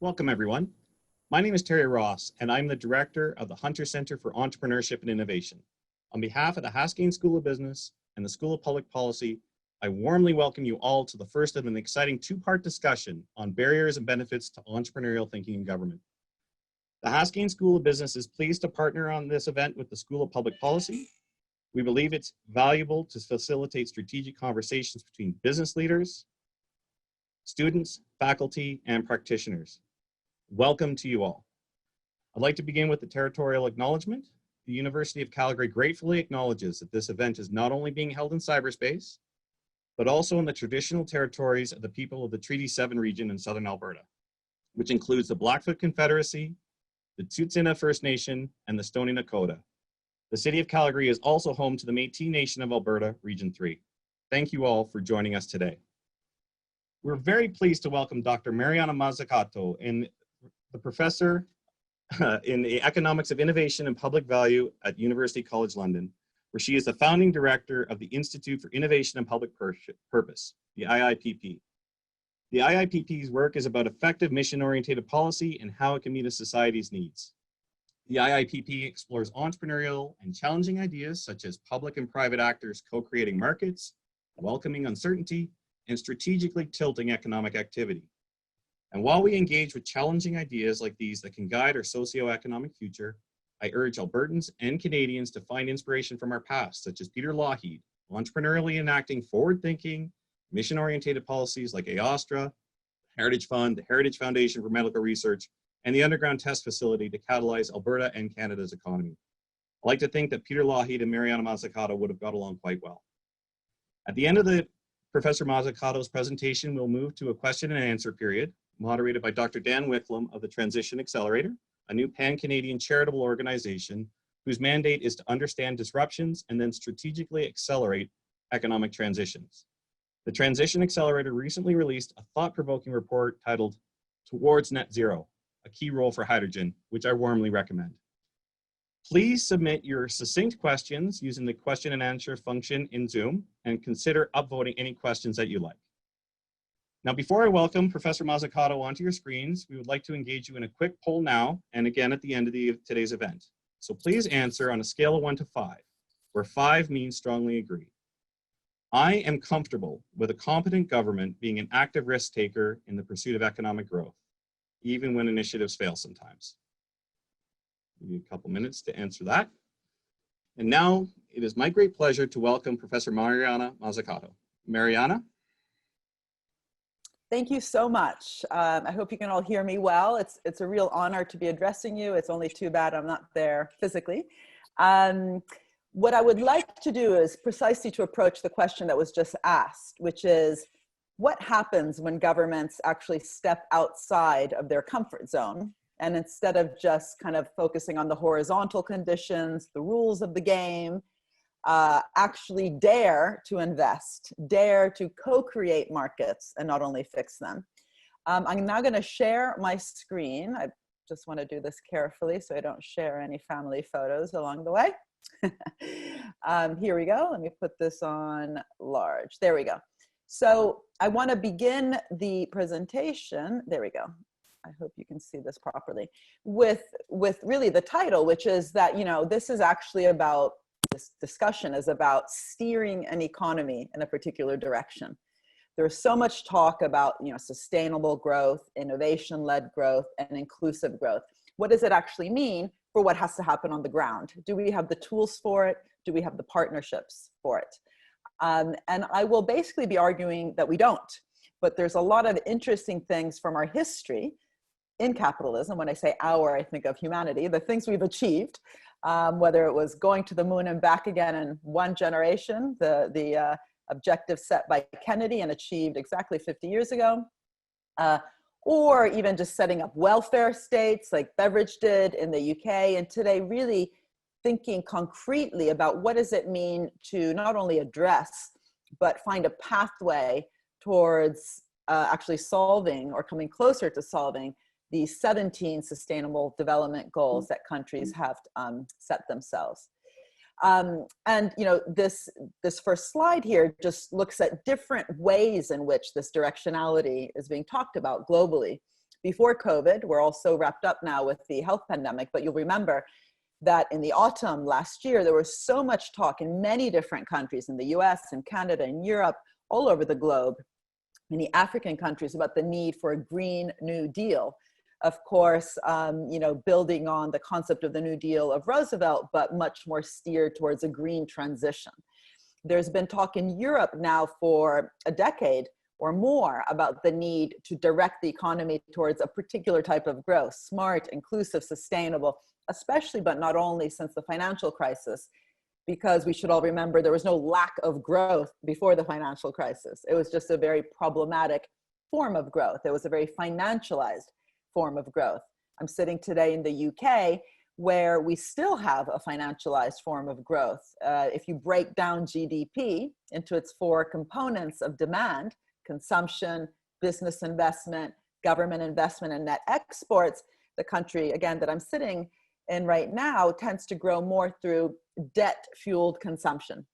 Welcome, everyone. My name is Terry Ross, and I'm the Director of the Hunter Center for Entrepreneurship and Innovation. On behalf of the Haskayne School of Business and the School of Public Policy, I warmly welcome you all to the first of an exciting two-part discussion on barriers and benefits to entrepreneurial thinking in government. The Haskayne School of Business is pleased to partner on this event with the School of Public Policy. We believe it's valuable to facilitate strategic conversations between business leaders, students, faculty, and practitioners. Welcome to you all. I'd like to begin with the territorial acknowledgement. The University of Calgary gratefully acknowledges that this event is not only being held in cyberspace, but also in the traditional territories of the people of the Treaty 7 region in southern Alberta, which includes the Blackfoot Confederacy, the Tsuut'ina First Nation, and the Stoney Nakoda. The City of Calgary is also home to the Métis Nation of Alberta, Region 3. Thank you all for joining us today. We're very pleased to welcome Dr. Mariana Mazzucato, the professor in the Economics of Innovation and Public Value at University College London, where she is the founding director of the Institute for Innovation and Public Purpose, the IIPP. The IIPP's work is about effective mission-oriented policy and how it can meet a society's needs. The IIPP explores entrepreneurial and challenging ideas such as public and private actors co-creating markets, welcoming uncertainty, and strategically tilting economic activity. And while we engage with challenging ideas like these that can guide our socio-economic future, I urge Albertans and Canadians to find inspiration from our past, such as Peter Lougheed, entrepreneurially enacting forward-thinking, mission-oriented policies like AOSTRA, the Heritage Fund, the Heritage Foundation for Medical Research, and the Underground Test Facility to catalyze Alberta and Canada's economy. I like to think that Peter Lougheed and Mariana Mazzucato would have got along quite well. At the end of Professor Mazzucato's presentation, we'll move to a question and answer period, moderated by Dr. Dan Wicklum of the Transition Accelerator, a new pan-Canadian charitable organization whose mandate is to understand disruptions and then strategically accelerate economic transitions. The Transition Accelerator recently released a thought-provoking report titled Towards Net Zero, a key role for hydrogen, which I warmly recommend. Please submit your succinct questions using the question and answer function in Zoom and consider upvoting any questions that you like. Now, before I welcome Professor Mazzucato onto your screens, we would like to engage you in a quick poll now and again at the end of today's event. So please answer on a scale of 1 to 5, where 5 means strongly agree. I am comfortable with a competent government being an active risk taker in the pursuit of economic growth, even when initiatives fail sometimes. Give you a couple minutes to answer that. And now it is my great pleasure to welcome Professor Mariana Mazzucato. Mariana? Thank you so much. I hope you can all hear me well. It's a real honor to be addressing you. It's only too bad I'm not there physically. What I would like to do is precisely to approach the question that was just asked, which is, what happens when governments actually step outside of their comfort zone? And instead of just kind of focusing on the horizontal conditions, the rules of the game, actually dare to invest, dare to co-create markets and not only fix them. I'm now going to share my screen. I just want to do this carefully so I don't share any family photos along the way. Here we go. Let me put this on large. There we go. So I want to begin the presentation. There we go. I hope you can see this properly with really the title, which is that, you know, this is actually about, this discussion is about steering an economy in a particular direction. There's so much talk about, you know, sustainable growth, innovation-led growth, and inclusive growth. What does it actually mean for what has to happen on the ground? Do we have the tools for it? Do we have the partnerships for it? And I will basically be arguing that we don't, but there's a lot of interesting things from our history in capitalism. When I say our, I think of humanity, the things we've achieved, whether it was going to the moon and back again in one generation, the objective set by Kennedy and achieved exactly 50 years ago, or even just setting up welfare states like Beveridge did in the UK, and today really thinking concretely about what does it mean to not only address, but find a pathway towards actually solving or coming closer to solving the 17 sustainable development goals that countries have set themselves. And you know, this first slide here just looks at different ways in which this directionality is being talked about globally. before COVID. We're also wrapped up now with the health pandemic, but you'll remember that in the autumn last year, there was so much talk in many different countries, in the US and Canada and Europe, all over the globe, many African countries, about the need for a Green New Deal. Of course, building on the concept of the New Deal of Roosevelt, but much more steered towards a green transition. There's been talk in Europe now for a decade or more about the need to direct the economy towards a particular type of growth, smart, inclusive, sustainable, especially, but not only, since the financial crisis, because we should all remember there was no lack of growth before the financial crisis. It was just a very problematic form of growth. It was a very financialized form of growth. I'm sitting today in the UK, where we still have a financialized form of growth. If you break down GDP into its four components of demand, consumption, business investment, government investment, and net exports, the country, again, that I'm sitting in right now tends to grow more through debt-fueled consumption.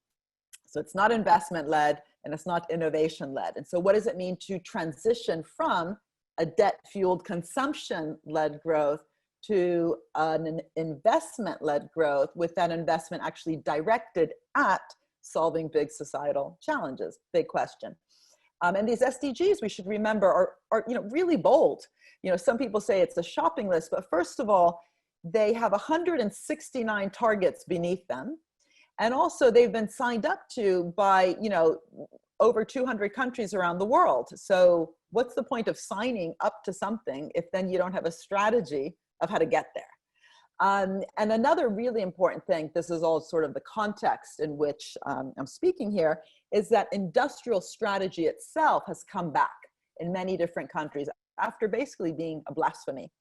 So it's not investment-led and it's not innovation-led. And so what does it mean to transition from a debt-fueled consumption-led growth to an investment-led growth, with that investment actually directed at solving big societal challenges? Big question. And these SDGs, we should remember, are really bold. Some people say it's a shopping list, but first of all, they have 169 targets beneath them. And also they've been signed up to by, over 200 countries around the world. So what's the point of signing up to something if then you don't have a strategy of how to get there? And another really important thing, this is all sort of the context in which I'm speaking here, is that industrial strategy itself has come back in many different countries after basically being a blasphemy.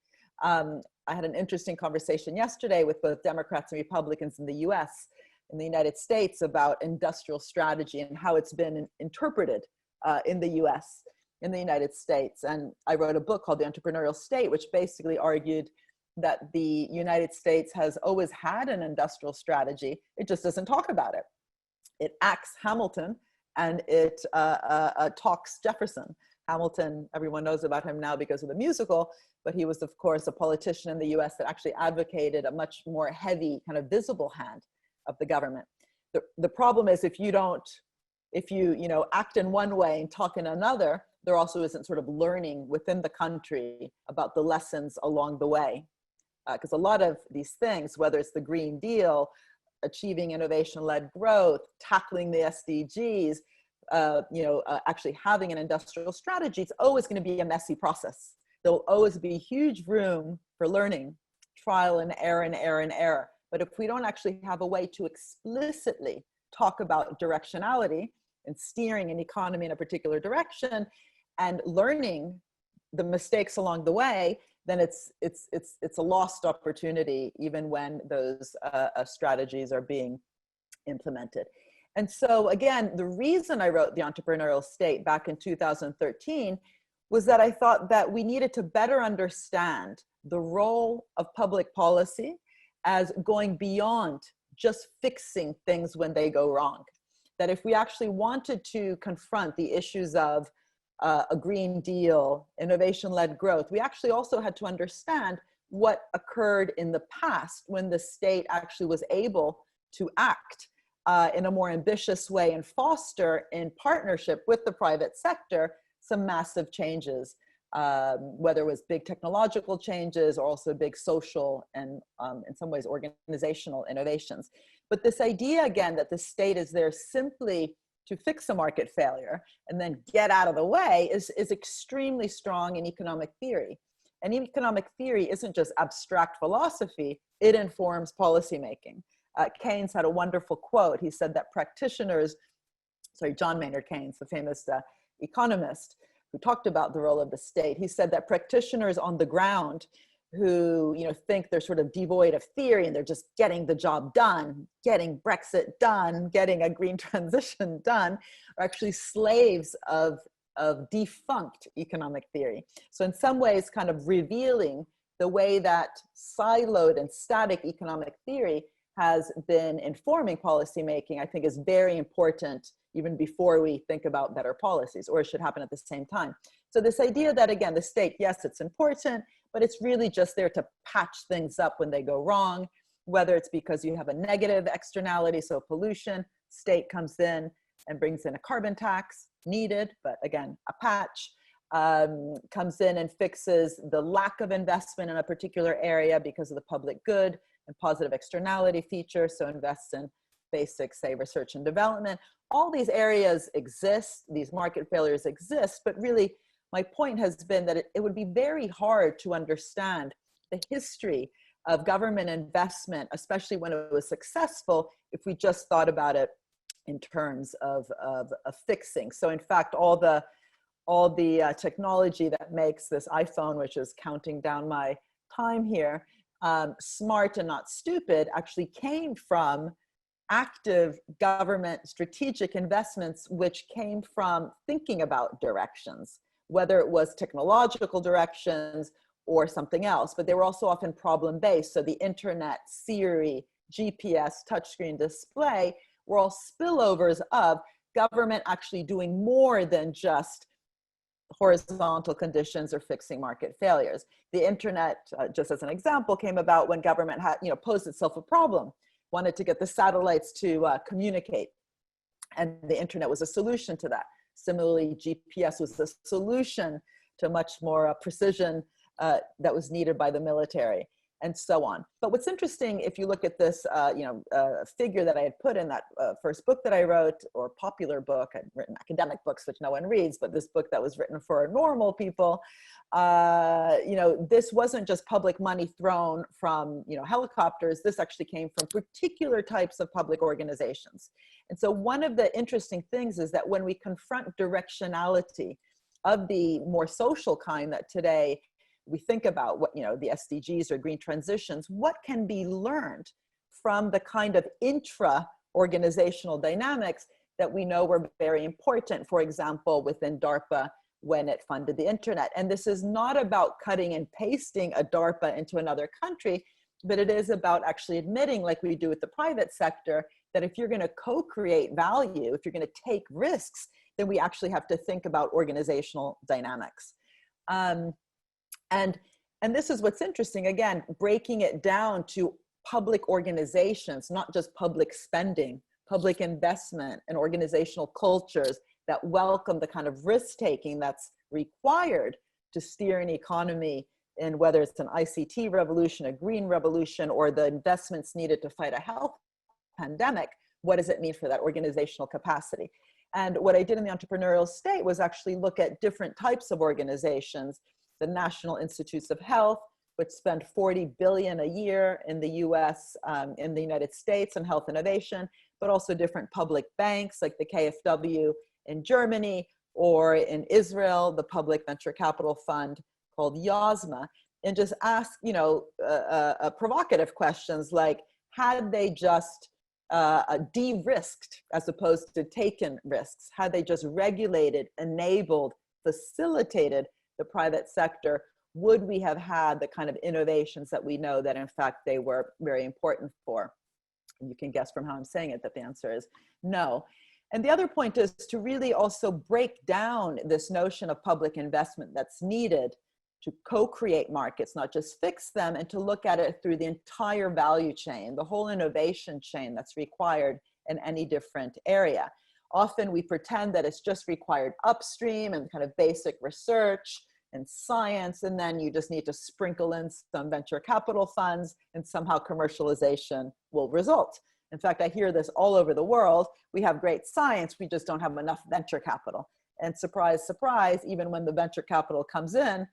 I had an interesting conversation yesterday with both Democrats and Republicans in the US, in the United States, about industrial strategy and how it's been interpreted in the US, in the United States. And I wrote a book called The Entrepreneurial State, which basically argued that the United States has always had an industrial strategy. It just doesn't talk about it. It acts Hamilton and it talks Jefferson. Hamilton, everyone knows about him now because of the musical, but he was, of course, a politician in the US that actually advocated a much more heavy, kind of visible hand of the government. The problem is if you act in one way and talk in another, there also isn't sort of learning within the country about the lessons along the way. Because a lot of these things, whether it's the Green Deal, achieving innovation-led growth, tackling the SDGs, actually having an industrial strategy, it's always going to be a messy process. There'll always be huge room for learning, trial and error and error and error. But if we don't actually have a way to explicitly talk about directionality and steering an economy in a particular direction and learning the mistakes along the way, then it's a lost opportunity, even when those strategies are being implemented. And so again, the reason I wrote The Entrepreneurial State back in 2013 was that I thought that we needed to better understand the role of public policy as going beyond just fixing things when they go wrong. That if we actually wanted to confront the issues of a Green Deal, innovation-led growth, we actually also had to understand what occurred in the past when the state actually was able to act in a more ambitious way and foster, in partnership with the private sector, some massive changes, whether it was big technological changes or also big social and in some ways organizational innovations. But this idea, again, that the state is there simply to fix a market failure and then get out of the way is extremely strong in economic theory. And economic theory isn't just abstract philosophy, it informs policymaking. Keynes had a wonderful quote. He said that John Maynard Keynes, the famous economist who talked about the role of the state, he said that practitioners on the ground who think they're sort of devoid of theory and they're just getting the job done, getting Brexit done, getting a green transition done, are actually slaves of defunct economic theory. So in some ways, kind of revealing the way that siloed and static economic theory has been informing policymaking, I think is very important, even before we think about better policies, or it should happen at the same time. So this idea that, again, the state, yes, it's important, but it's really just there to patch things up when they go wrong, whether it's because you have a negative externality, so pollution, state comes in and brings in a carbon tax, needed, but again, a patch, comes in and fixes the lack of investment in a particular area because of the public good and positive externality feature, so invests in basic, say, research and development. All these areas exist, these market failures exist, but really my point has been that it would be very hard to understand the history of government investment, especially when it was successful, if we just thought about it in terms of fixing. So in fact, all the technology that makes this iPhone, which is counting down my time here, smart and not stupid, actually came from active government strategic investments, which came from thinking about directions, whether it was technological directions or something else, but they were also often problem-based. So the internet, Siri, GPS, touchscreen display were all spillovers of government actually doing more than just horizontal conditions or fixing market failures. The internet, just as an example, came about when government had, posed itself a problem, wanted to get the satellites to communicate, and the internet was a solution to that. Similarly, GPS was the solution to much more precision that was needed by the military, and so on. But what's interesting, if you look at this, figure that I had put in that first book that I wrote, or popular book, I'd written academic books, which no one reads, but this book that was written for normal people, this wasn't just public money thrown from, helicopters. This actually came from particular types of public organizations. And so one of the interesting things is that when we confront directionality of the more social kind that today we think about, what, the SDGs or green transitions, what can be learned from the kind of intra-organizational dynamics that we know were very important, for example, within DARPA when it funded the internet. And this is not about cutting and pasting a DARPA into another country, but it is about actually admitting, like we do with the private sector, that if you're going to co-create value, if you're going to take risks, then we actually have to think about organizational dynamics. And this is what's interesting, again, breaking it down to public organizations, not just public spending, public investment, and organizational cultures that welcome the kind of risk-taking that's required to steer an economy in whether it's an ICT revolution, a green revolution, or the investments needed to fight a health pandemic. What does it mean for that organizational capacity? And what I did in the entrepreneurial state was actually look at different types of organizations. The National Institutes of Health, which spend $40 billion a year in the US, in the United States, on health innovation, but also different public banks like the KfW in Germany, or in Israel, the public venture capital fund called Yozma, and just ask, provocative questions like, had they just de-risked as opposed to taken risks? Had they just regulated, enabled, facilitated the private sector, would we have had the kind of innovations that we know that in fact they were very important for? And you can guess from how I'm saying it that the answer is no. And the other point is to really also break down this notion of public investment that's needed to co-create markets, not just fix them, and to look at it through the entire value chain, the whole innovation chain that's required in any different area. Often we pretend that it's just required upstream and kind of basic research and science, and then you just need to sprinkle in some venture capital funds and somehow commercialization will result. In fact, I hear this all over the world. We have great science, we just don't have enough venture capital. And surprise, surprise, even when the venture capital comes in,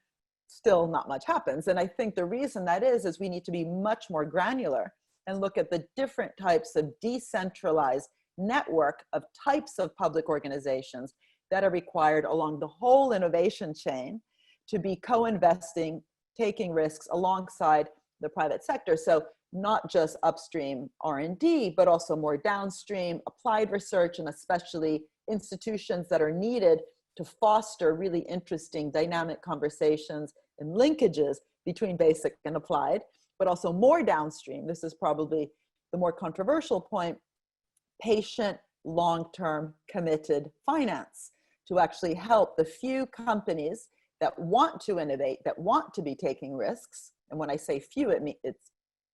still not much happens. And I think the reason that is we need to be much more granular and look at the different types of decentralized network of types of public organizations that are required along the whole innovation chain to be co-investing, taking risks alongside the private sector. So not just upstream R&D, but also more downstream applied research, and especially institutions that are needed to foster really interesting dynamic conversations and linkages between basic and applied, but also more downstream. This is probably the more controversial point, patient long-term committed finance to actually help the few companies that want to innovate, that want to be taking risks. And when I say few, it's,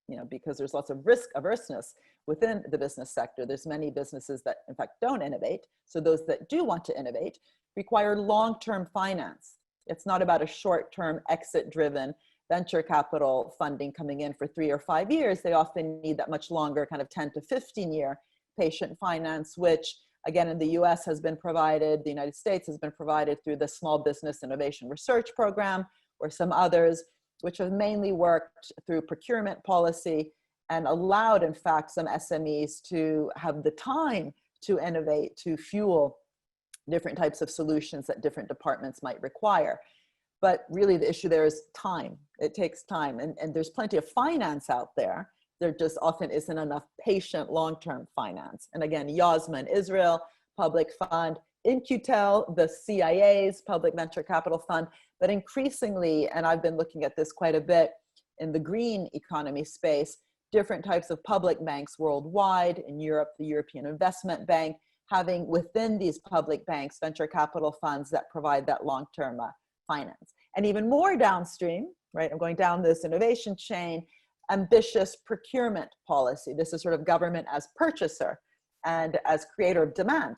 you know, because there's lots of risk averseness within the business sector. There's many businesses that in fact don't innovate. So those that do want to innovate require long-term finance. It's not about a short-term exit-driven venture capital funding coming in for 3 or 5 years. They often need that much longer, kind of 10 to 15-year patient finance, which again in the US has been provided, the United States has been provided through the Small Business Innovation Research Program or some others, which have mainly worked through procurement policy and allowed, in fact, some SMEs to have the time to innovate, to fuel different types of solutions that different departments might require. But really the issue there is time. It takes time, and there's plenty of finance out there. There just often isn't enough patient long-term finance. And again, YOSMA in Israel, public fund, In-Q-Tel, the CIA's public venture capital fund, but increasingly, and I've been looking at this quite a bit in the green economy space, different types of public banks worldwide. In Europe, the European Investment Bank, having within these public banks venture capital funds that provide that long-term finance. And even more downstream, right, I'm going down this innovation chain, ambitious procurement policy. This is sort of government as purchaser and as creator of demand.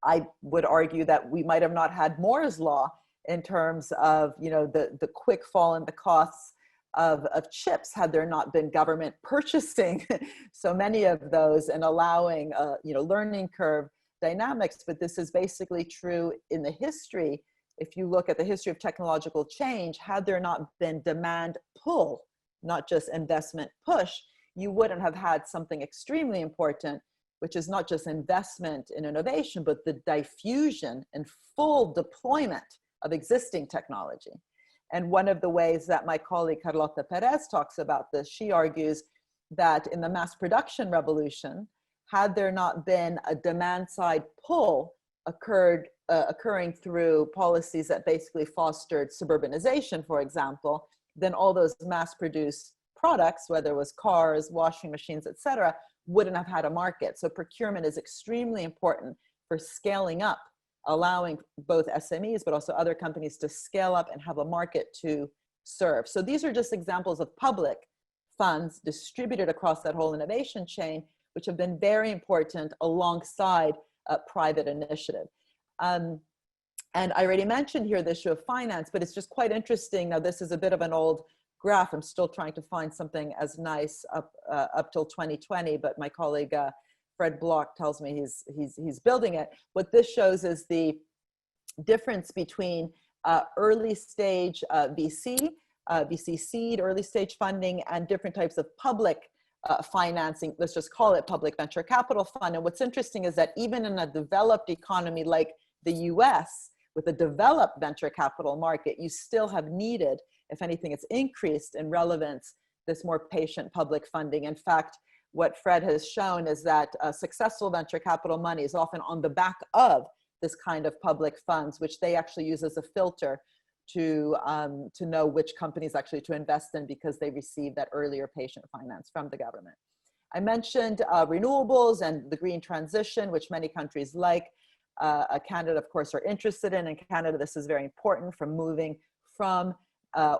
I would argue that we might have not had Moore's law in terms of, you know, the quick fall in the costs of chips had there not been government purchasing so many of those and allowing, you know, learning curve dynamics. But this is basically true in the history. If you look at the history of technological change, had there not been demand pull, not just investment push, you wouldn't have had something extremely important, which is not just investment in innovation, but the diffusion and full deployment of existing technology. And one of the ways that my colleague Carlota Perez talks about this, she argues that in the mass production revolution, had there not been a demand side pull occurring through policies that basically fostered suburbanization, for example, then all those mass produced products, whether it was cars, washing machines, et cetera, wouldn't have had a market. So procurement is extremely important for scaling up, allowing both SMEs, but also other companies to scale up and have a market to serve. So these are just examples of public funds distributed across that whole innovation chain, which have been very important alongside private initiative. And I already mentioned here the issue of finance, but it's just quite interesting. Now, this is a bit of an old graph. I'm still trying to find something as nice up till 2020, but my colleague Fred Block tells me he's building it. What this shows is the difference between early stage VC seed, early stage funding, and different types of public financing. Let's just call it public venture capital fund. And what's interesting is that even in a developed economy like the US, with a developed venture capital market, you still have needed, if anything, it's increased in relevance, this more patient public funding. In fact, what Fred has shown is that successful venture capital money is often on the back of this kind of public funds, which they actually use as a filter to know which companies actually to invest in because they receive that earlier patient finance from the government. I mentioned renewables and the green transition, which many countries like. Canada, of course, are interested in. In Canada, this is very important, from moving from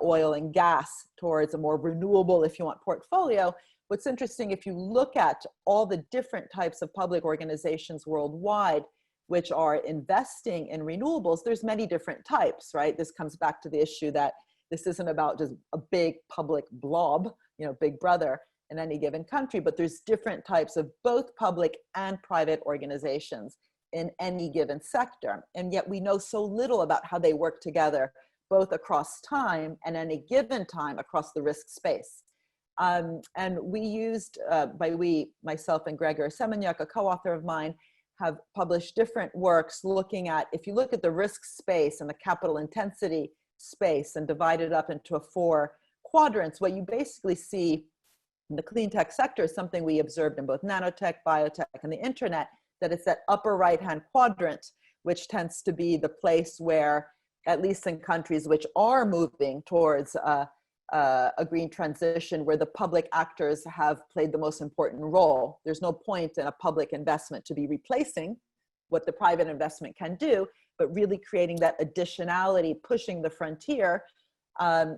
oil and gas towards a more renewable, if you want, portfolio. What's interesting, if you look at all the different types of public organizations worldwide which are investing in renewables, there's many different types, right? This comes back to the issue that this isn't about just a big public blob, you know, big brother in any given country, but there's different types of both public and private organizations in any given sector. And yet we know so little about how they work together, both across time and any given time across the risk space. And we used, myself and Gregor Semeniuk, a co-author of mine, have published different works looking at, if you look at the risk space and the capital intensity space and divide it up into 4 quadrants, what you basically see in the clean tech sector is something we observed in both nanotech, biotech, and the internet, that it's that upper right-hand quadrant, which tends to be the place where, at least in countries which are moving towards a green transition where the public actors have played the most important role. There's no point in a public investment to be replacing what the private investment can do, but really creating that additionality, pushing the frontier,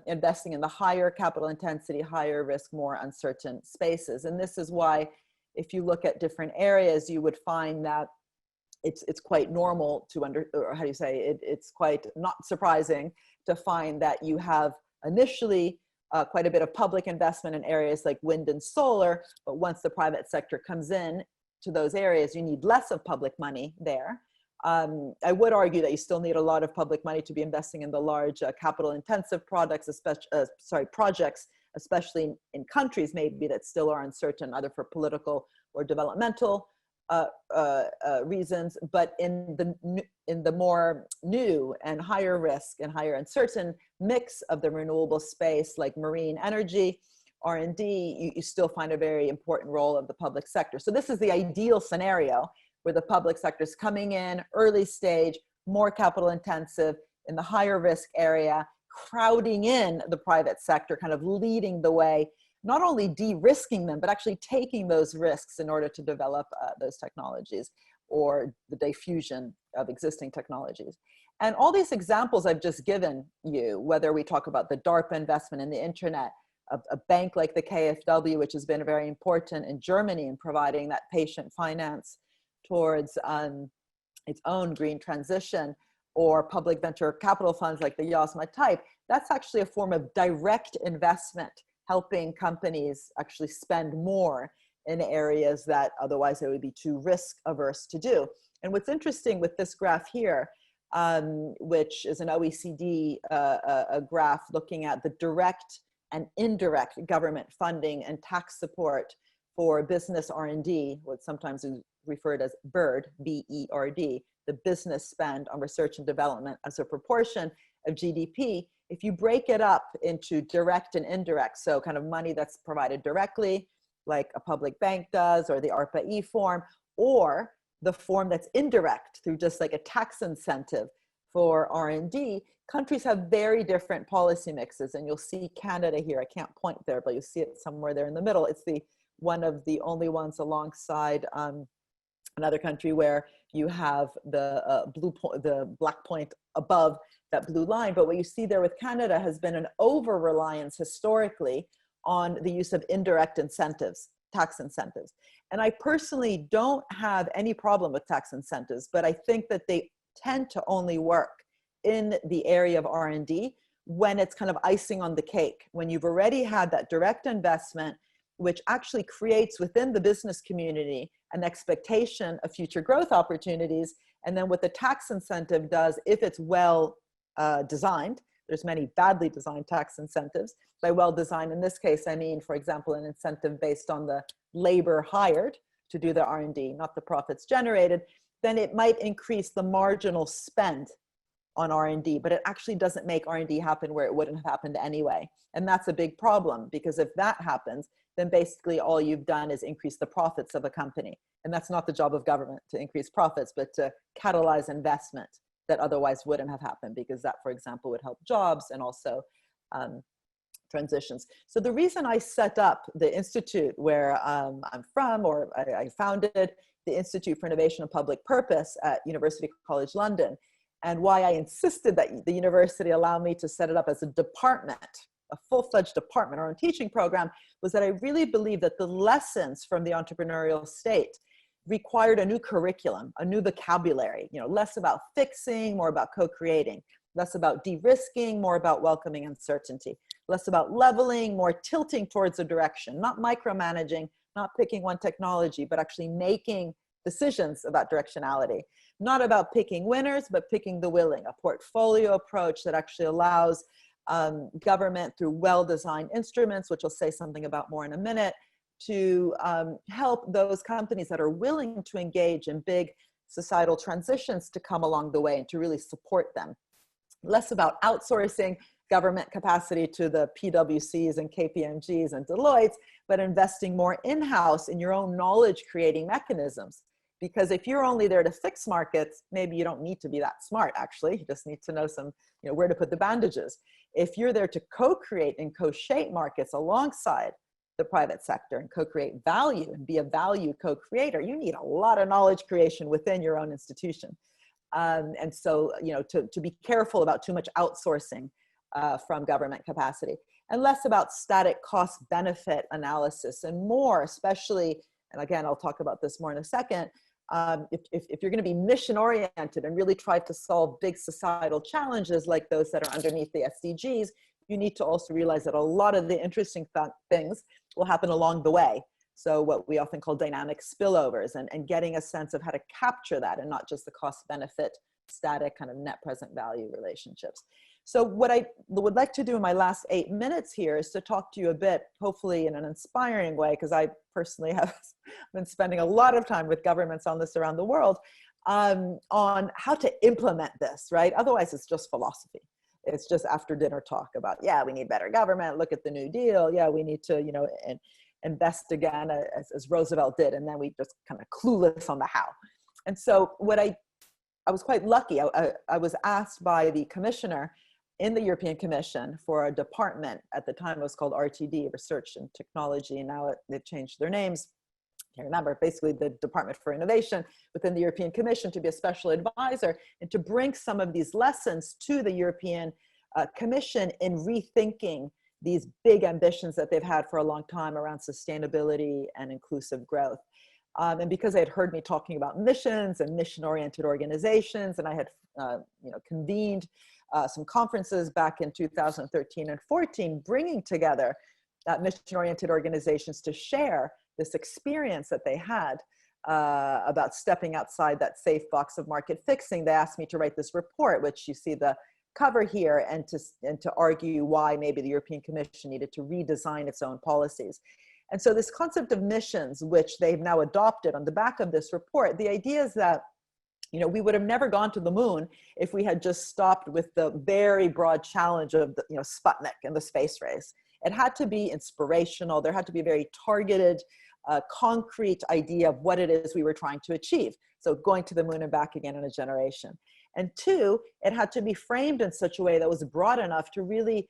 investing in the higher capital intensity, higher risk, more uncertain spaces. And this is why, if you look at different areas, you would find that it's quite normal to it's quite not surprising to find that you have initially quite a bit of public investment in areas like wind and solar, but once the private sector comes in to those areas, you need less of public money there. I would argue that you still need a lot of public money to be investing in the large capital-intensive projects, especially in countries maybe that still are uncertain, either for political or developmental reasons. But in the more new and higher risk and higher uncertain mix of the renewable space, like marine energy, R&D, you still find a very important role of the public sector. So this is the ideal scenario, where the public sector is coming in early stage, more capital intensive, in the higher risk area, crowding in the private sector, kind of leading the way, not only de-risking them, but actually taking those risks in order to develop those technologies, or the diffusion of existing technologies. And all these examples I've just given you, whether we talk about the DARPA investment in the internet, a bank like the KfW, which has been very important in Germany in providing that patient finance towards its own green transition, or public venture capital funds like the YASMA type, that's actually a form of direct investment, helping companies actually spend more in areas that otherwise they would be too risk averse to do. And what's interesting with this graph here, which is an OECD a graph looking at the direct and indirect government funding and tax support for business R&D, what sometimes is referred as BERD, B-E-R-D, the business spend on research and development as a proportion of GDP. If you break it up into direct and indirect, so kind of money that's provided directly, like a public bank does, or the ARPA-E form, or the form that's indirect through just like a tax incentive for R&D, countries have very different policy mixes. And you'll see Canada here. I can't point there, but you'll see it somewhere there in the middle. It's one of the only ones alongside another country where you have the black point above that blue line. But what you see there with Canada has been an over-reliance historically on the use of indirect incentives, tax incentives. And I personally don't have any problem with tax incentives, but I think that they tend to only work in the area of R&D when it's kind of icing on the cake, when you've already had that direct investment, which actually creates within the business community an expectation of future growth opportunities. And then what the tax incentive does, if it's well designed, there's many badly designed tax incentives. By well designed, in this case, I mean, for example, an incentive based on the labor hired to do the R&D, not the profits generated, then it might increase the marginal spend on R&D, but it actually doesn't make R&D happen where it wouldn't have happened anyway. And that's a big problem, because if that happens, then basically all you've done is increase the profits of a company. And that's not the job of government, to increase profits, but to catalyze investment that otherwise wouldn't have happened, because that, for example, would help jobs and also transitions. So the reason I set up the institute where I'm from, or I founded the Institute for Innovation and Public Purpose at University College London, and why I insisted that the university allow me to set it up as a department, a full-fledged department, our own teaching program, was that I really believe that the lessons from the entrepreneurial state required a new curriculum, a new vocabulary, less about fixing, more about co-creating, less about de-risking, more about welcoming uncertainty, less about leveling, more tilting towards a direction, not micromanaging, not picking one technology, but actually making decisions about directionality, not about picking winners, but picking the willing, a portfolio approach that actually allows government through well-designed instruments, which I'll say something about more in a minute, to help those companies that are willing to engage in big societal transitions to come along the way and to really support them. Less about outsourcing government capacity to the PwCs and KPMGs and Deloittes, but investing more in-house in your own knowledge creating mechanisms. Because if you're only there to fix markets, maybe you don't need to be that smart, actually. You just need to know some, where to put the bandages. If you're there to co-create and co-shape markets alongside the private sector and co-create value and be a value co-creator, you need a lot of knowledge creation within your own institution. And so, to be careful about too much outsourcing from government capacity, and less about static cost benefit analysis, and more especially, and again, I'll talk about this more in a second, if you're going to be mission oriented and really try to solve big societal challenges like those that are underneath the SDGs, you need to also realize that a lot of the interesting things will happen along the way. So what we often call dynamic spillovers, and getting a sense of how to capture that and not just the cost benefit static kind of net present value relationships. So what I would like to do in my last 8 minutes here is to talk to you a bit, hopefully in an inspiring way, because I personally have been spending a lot of time with governments on this around the world, on how to implement this, right? Otherwise it's just philosophy. It's just after dinner talk about, yeah, we need better government, look at the New Deal, yeah, we need to, invest again as Roosevelt did, and then we just kind of clueless on the how. And so what I was quite lucky. I was asked by the commissioner in the European Commission for a department, at the time it was called RTD, Research and Technology, and now they've changed their names. I can't remember, basically the Department for Innovation within the European Commission, to be a special advisor and to bring some of these lessons to the European Commission in rethinking these big ambitions that they've had for a long time around sustainability and inclusive growth. And because they had heard me talking about missions and mission-oriented organizations, and I had convened some conferences back in 2013 and 14, bringing together mission-oriented organizations to share this experience that they had about stepping outside that safe box of market fixing. They asked me to write this report, which you see the cover here, and to argue why maybe the European Commission needed to redesign its own policies. And so this concept of missions, which they've now adopted on the back of this report, the idea is that we would have never gone to the moon if we had just stopped with the very broad challenge of the, Sputnik and the space race. It had to be inspirational. There had to be a very targeted, concrete idea of what it is we were trying to achieve. So going to the moon and back again in a generation. And two, it had to be framed in such a way that was broad enough to really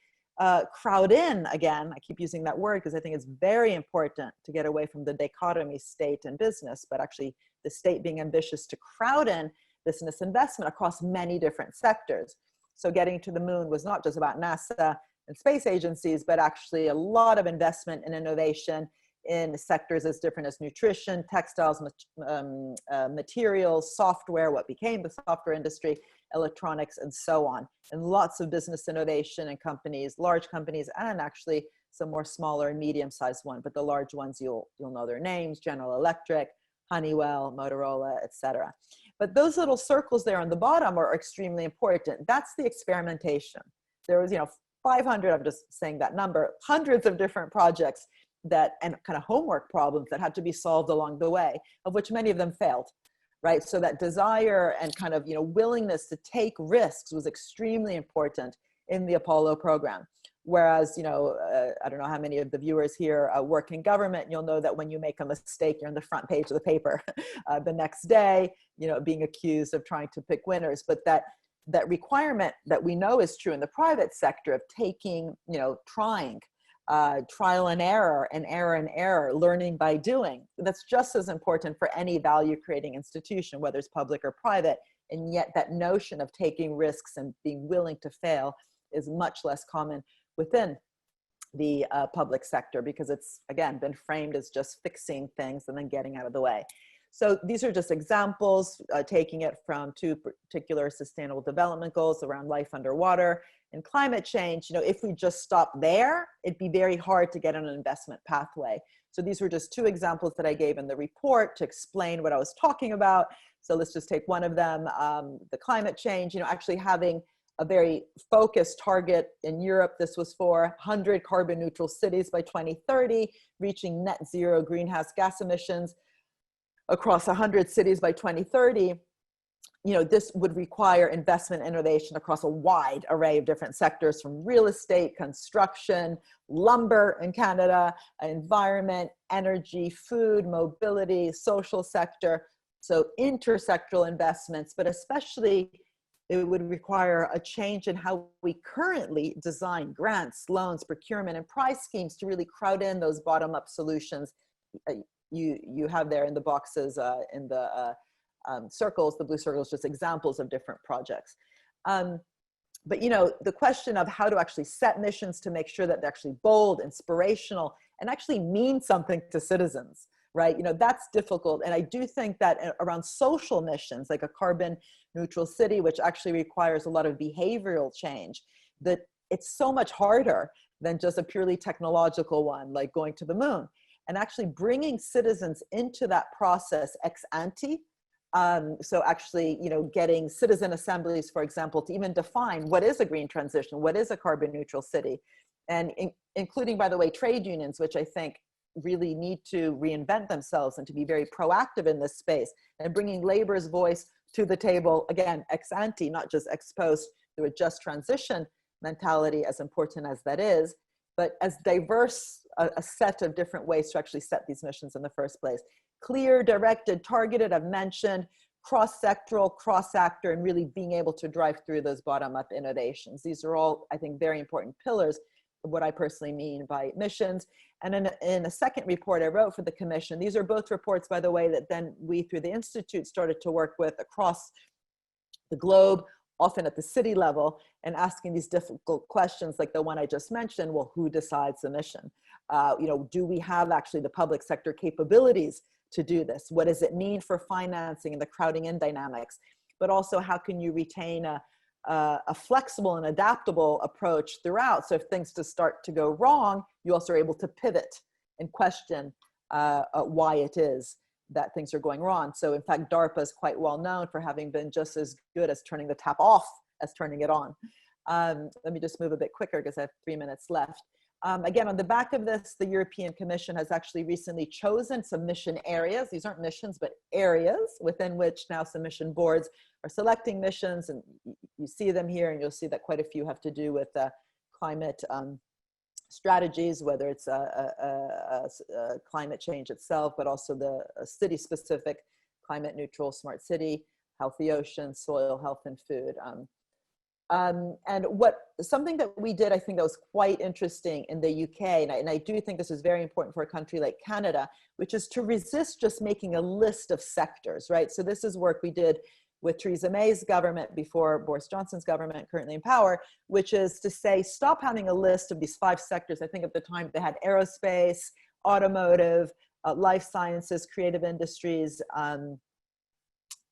crowd in, again, I keep using that word because I think it's very important to get away from the dichotomy state and business, but actually the state being ambitious to crowd in business investment across many different sectors. So getting to the moon was not just about NASA and space agencies, but actually a lot of investment in innovation in sectors as different as nutrition, textiles, materials, software, what became the software industry, electronics, and so on. And lots of business innovation in companies, large companies, and actually some more smaller and medium-sized ones. But the large ones, you'll know their names: General Electric, Honeywell, Motorola, etc. But those little circles there on the bottom are extremely important. That's the experimentation. There was, 500, I'm just saying that number, hundreds of different projects and kind of homework problems that had to be solved along the way, of which many of them failed, right? So that desire and kind of, willingness to take risks was extremely important in the Apollo program. Whereas, I don't know how many of the viewers here work in government, you'll know that when you make a mistake, you're on the front page of the paper the next day, being accused of trying to pick winners. But that requirement that we know is true in the private sector of taking, trying, trial and error, learning by doing. That's just as important for any value creating institution, whether it's public or private. And yet that notion of taking risks and being willing to fail is much less common within the public sector, because it's, again, been framed as just fixing things and then getting out of the way. So these are just examples, taking it from two particular sustainable development goals around life underwater and climate change. If we just stop there, it'd be very hard to get on an investment pathway. So these were just two examples that I gave in the report to explain what I was talking about. So let's just take one of them, the climate change, actually having a very focused target in Europe. This was for 100 carbon neutral cities by 2030, reaching net zero greenhouse gas emissions across 100 cities by 2030. This would require investment and innovation across a wide array of different sectors, from real estate, construction, lumber in Canada, environment, energy, food, mobility, social sector, So intersectoral investments, but especially it would require a change in how we currently design grants, loans, procurement, and prize schemes to really crowd in those bottom-up solutions you have there in the boxes, in the circles, the blue circles, just examples of different projects. But the question of how to actually set missions to make sure that they're actually bold, inspirational, and actually mean something to citizens, right? That's difficult. And I do think that around social missions, like a carbon neutral city, which actually requires a lot of behavioral change, that it's so much harder than just a purely technological one, like going to the moon. And actually bringing citizens into that process ex ante. So actually, getting citizen assemblies, for example, to even define what is a green transition, what is a carbon neutral city, and including, by the way, trade unions, which I think really need to reinvent themselves and to be very proactive in this space, and bringing labor's voice to the table, again, ex ante, not just ex post, through a just transition mentality, as important as that is, but as diverse a set of different ways to actually set these missions in the first place. Clear, directed, targeted, I've mentioned, cross-sectoral, cross-actor, and really being able to drive through those bottom-up innovations. These are all, I think, very important pillars of what I personally mean by missions. And in a second report I wrote for the commission, these are both reports, by the way, that then we, through the Institute, started to work with across the globe, often at the city level, and asking these difficult questions like the one I just mentioned. Well, who decides the mission? Do we have actually the public sector capabilities to do this? What does it mean for financing and the crowding in dynamics? But also, how can you retain a flexible and adaptable approach throughout? So if things just start to go wrong, you also are able to pivot and question why it is that things are going wrong. So in fact, DARPA is quite well known for having been just as good as turning the tap off as turning it on. Let me just move a bit quicker because I have 3 minutes left. Again, on the back of this, the European Commission has actually recently chosen some mission areas. These aren't missions, but areas within which now some mission boards are selecting missions. And you see them here, and you'll see that quite a few have to do with climate strategies, whether it's climate change itself, but also the city-specific climate neutral smart city, healthy ocean, soil health, and food. And something that we did, I think that was quite interesting in the UK, and I do think this is very important for a country like Canada, which is to resist just making a list of sectors, right? So this is work we did with Theresa May's government before Boris Johnson's government, currently in power, which is to say, stop having a list of these 5 sectors. I think at the time they had aerospace, automotive, life sciences, creative industries,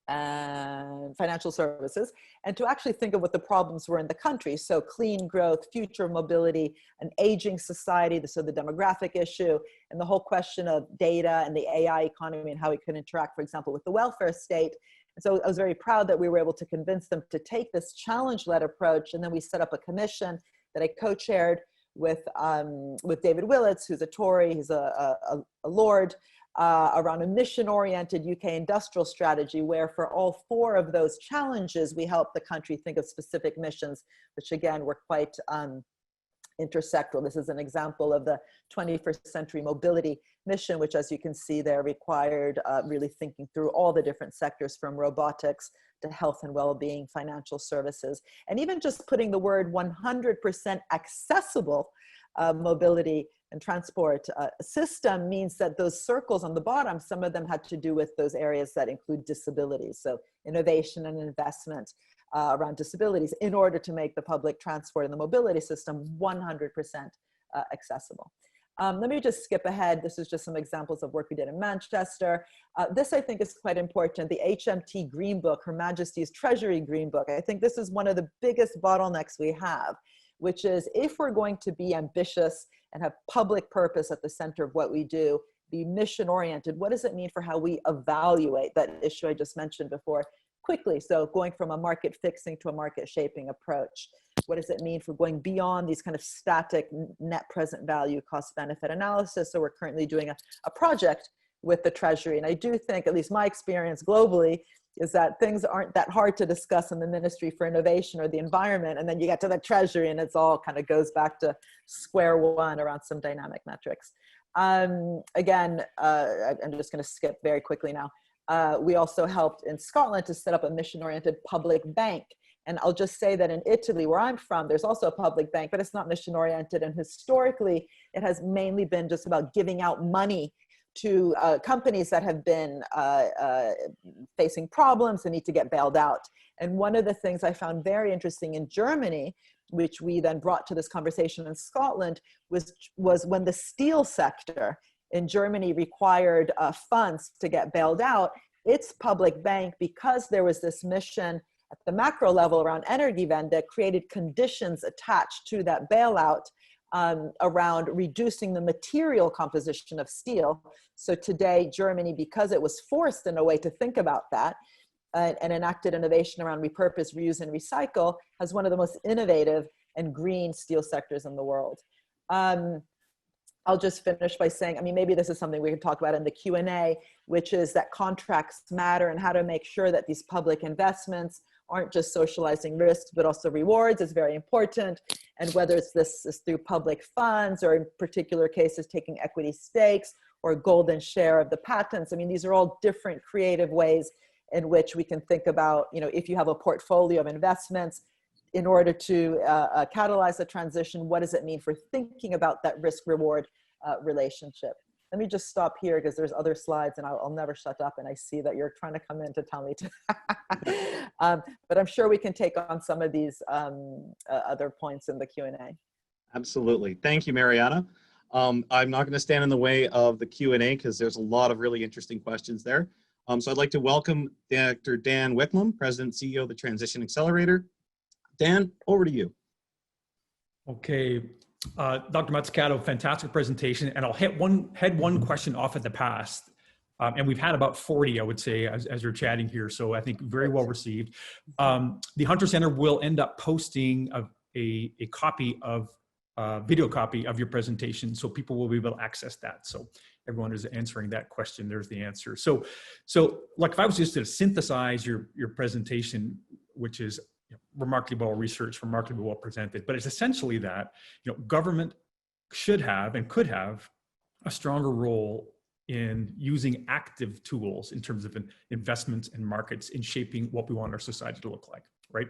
and financial services, and to actually think of what the problems were in the country. So clean growth, future mobility, an aging society, so the demographic issue, and the whole question of data and the AI economy and how it could interact, for example, with the welfare state. And so I was very proud that we were able to convince them to take this challenge-led approach. And then we set up a commission that I co-chaired with David Willits, who's a Tory, he's a Lord, around a mission-oriented UK industrial strategy, where for all 4 of those challenges, we helped the country think of specific missions, which again, were quite intersectoral. This is an example of the 21st century mobility mission, which, as you can see there, required really thinking through all the different sectors, from robotics to health and well-being, financial services, and even just putting the word 100% accessible mobility and transport system means that those circles on the bottom, some of them had to do with those areas that include disabilities. So innovation and investment around disabilities in order to make the public transport and the mobility system 100% accessible. Let me just skip ahead. This is just some examples of work we did in Manchester. This, I think, is quite important. The HMT Green Book, Her Majesty's Treasury Green Book. I think this is one of the biggest bottlenecks we have, which is, if we're going to be ambitious and have public purpose at the center of what we do, be mission oriented, what does it mean for how we evaluate that issue I just mentioned before quickly? So going from a market fixing to a market shaping approach. What does it mean for going beyond these kind of static net present value cost benefit analysis? So we're currently doing a project with the Treasury. And I do think, at least my experience globally, is that things aren't that hard to discuss in the Ministry for Innovation or the Environment, and then you get to the Treasury and it's all kind of goes back to square one around some dynamic metrics. Again, I'm just going to skip very quickly now. We also helped in Scotland to set up a mission-oriented public bank. And I'll just say that in Italy, where I'm from, there's also a public bank, but it's not mission-oriented. And historically, it has mainly been just about giving out money to companies that have been facing problems and need to get bailed out. And one of the things I found very interesting in Germany, which we then brought to this conversation in Scotland, was when the steel sector in Germany required funds to get bailed out, its public bank, because there was this mission at the macro level around Energiewende, created conditions attached to that bailout around reducing the material composition of steel. So today, Germany, because it was forced in a way to think about that, and enacted innovation around repurpose, reuse, and recycle, has one of the most innovative and green steel sectors in the world. I'll just finish by saying, I mean, maybe this is something we can talk about in the Q&A, which is that contracts matter and how to make sure that these public investments aren't just socializing risks, but also rewards is very important. And whether it's this is through public funds or in particular cases, taking equity stakes or golden share of the patents. I mean, these are all different creative ways in which we can think about, you know, if you have a portfolio of investments, in order to catalyze the transition, what does it mean for thinking about that risk-reward relationship? Let me just stop here because there's other slides and I'll never shut up, and I see that you're trying to come in to tell me to. But I'm sure we can take on some of these other points in the Q&A. Absolutely. Thank you, Mariana. I'm not going to stand in the way of the Q&A because there's a lot of really interesting questions there. So I'd like to welcome Dr. Dan Wicklum, President and CEO of the Transition Accelerator. Dan, over to you. Okay, Dr. Mazzucato, fantastic presentation, and I'll head one question off at the past. And we've had about 40, I would say, as you're chatting here, so I think very well received. The Hunter Center will end up posting a copy of, video copy of your presentation, so people will be able to access that. So everyone is answering that question, there's the answer. So like if I was just to synthesize your presentation, which is remarkably well researched, remarkably well presented, but it's essentially that, you know, government should have and could have a stronger role in using active tools in terms of investments and markets in shaping what we want our society to look like, right?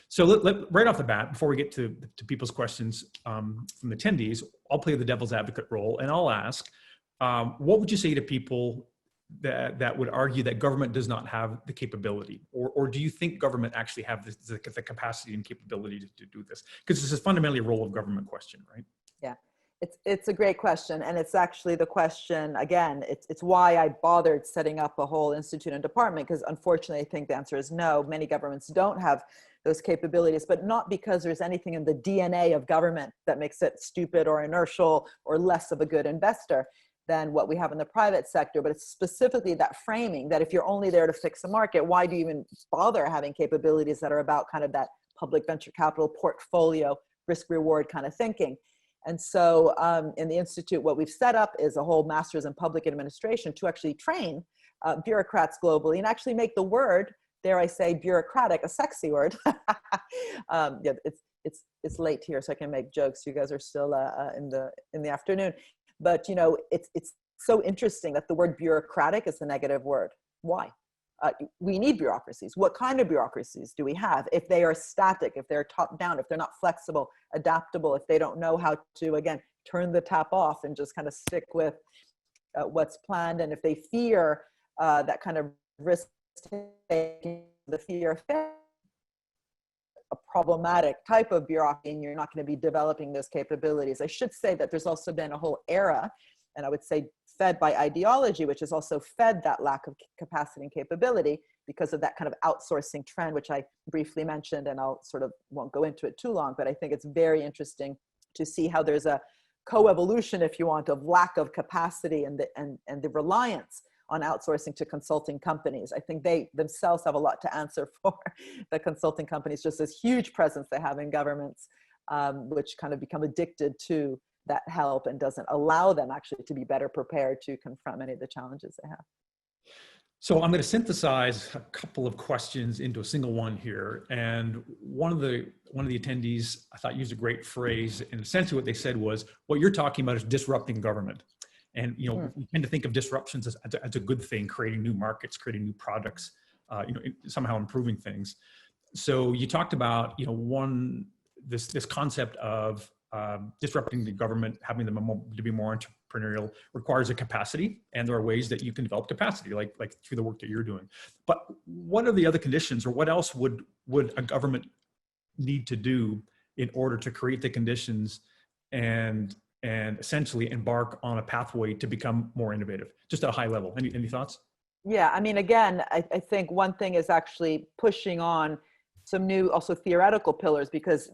So right off the bat, before we get to people's questions from the attendees, I'll play the devil's advocate role and I'll ask, what would you say to people that would argue that government does not have the capability, or do you think government actually have the capacity and capability to do this? Because this is fundamentally a role of government question, right? Yeah, it's a great question, and it's actually the question, again, it's why I bothered setting up a whole institute and department, because unfortunately I think the answer is no. Many governments don't have those capabilities, but not because there's anything in the DNA of government that makes it stupid or inertial or less of a good investor than what we have in the private sector, but it's specifically that framing that if you're only there to fix a market, why do you even bother having capabilities that are about kind of that public venture capital portfolio risk reward kind of thinking? And so in the Institute, what we've set up is a whole master's in public administration to actually train bureaucrats globally and actually make the word, dare I say, bureaucratic, a sexy word. Yeah, it's late here, so I can make jokes. You guys are still in the afternoon. But, you know, it's so interesting that the word bureaucratic is a negative word. Why? We need bureaucracies. What kind of bureaucracies do we have? If they are static, if they're top down, if they're not flexible, adaptable, if they don't know how to, again, turn the tap off and just kind of stick with what's planned, and if they fear that kind of risk taking, the fear of failure, a problematic type of bureaucracy, and you're not going to be developing those capabilities. I should say that there's also been a whole era, and I would say fed by ideology, which has also fed that lack of capacity and capability because of that kind of outsourcing trend, which I briefly mentioned, and I'll sort of won't go into it too long, but I think it's very interesting to see how there's a coevolution, if you want, of lack of capacity and the reliance on outsourcing to consulting companies. I think they themselves have a lot to answer for, the consulting companies, just this huge presence they have in governments, which kind of become addicted to that help and doesn't allow them actually to be better prepared to confront many of the challenges they have. So I'm going to synthesize a couple of questions into a single one here. And one of the attendees I thought used a great phrase, and essentially what they said was, what you're talking about is disrupting government. And, we tend to think of disruptions as a good thing, creating new markets, creating new products, somehow improving things. So you talked about, this concept of disrupting the government, having them to be more entrepreneurial requires a capacity, and there are ways that you can develop capacity, like through the work that you're doing. But what are the other conditions, or what else would a government need to do in order to create the conditions and essentially embark on a pathway to become more innovative, just at a high level? Any thoughts? Yeah, I mean, again, I think one thing is actually pushing on some new also theoretical pillars, because,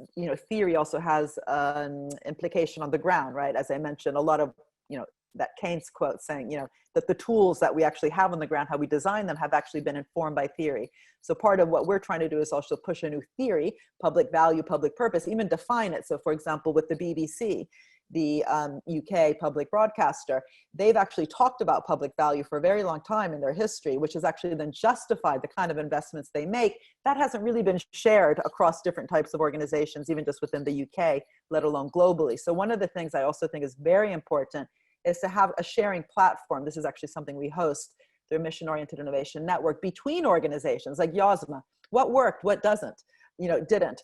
theory also has an implication on the ground, right? As I mentioned, a lot of, that Keynes quote saying, that the tools that we actually have on the ground, how we design them, have actually been informed by theory. So part of what we're trying to do is also push a new theory, public value, public purpose, even define it. So for example, with the BBC, the UK public broadcaster, they've actually talked about public value for a very long time in their history, which has actually then justified the kind of investments they make. That hasn't really been shared across different types of organizations, even just within the UK, let alone globally. So one of the things I also think is very important is to have a sharing platform. This is actually something we host through a mission-oriented innovation network between organizations like YOSMA. What worked, what didn't.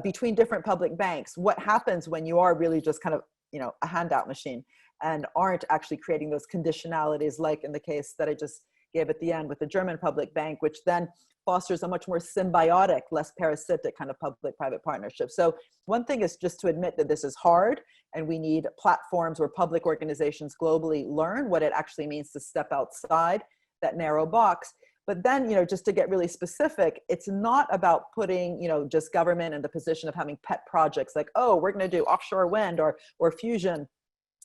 Between different public banks, what happens when you are really just kind of, a handout machine and aren't actually creating those conditionalities, like in the case that I just gave at the end with the German public bank, which then fosters a much more symbiotic, less parasitic kind of public-private partnership. So one thing is just to admit that this is hard, and we need platforms where public organizations globally learn what it actually means to step outside that narrow box. But then, just to get really specific, it's not about putting, just government in the position of having pet projects like, oh, we're going to do offshore wind or fusion.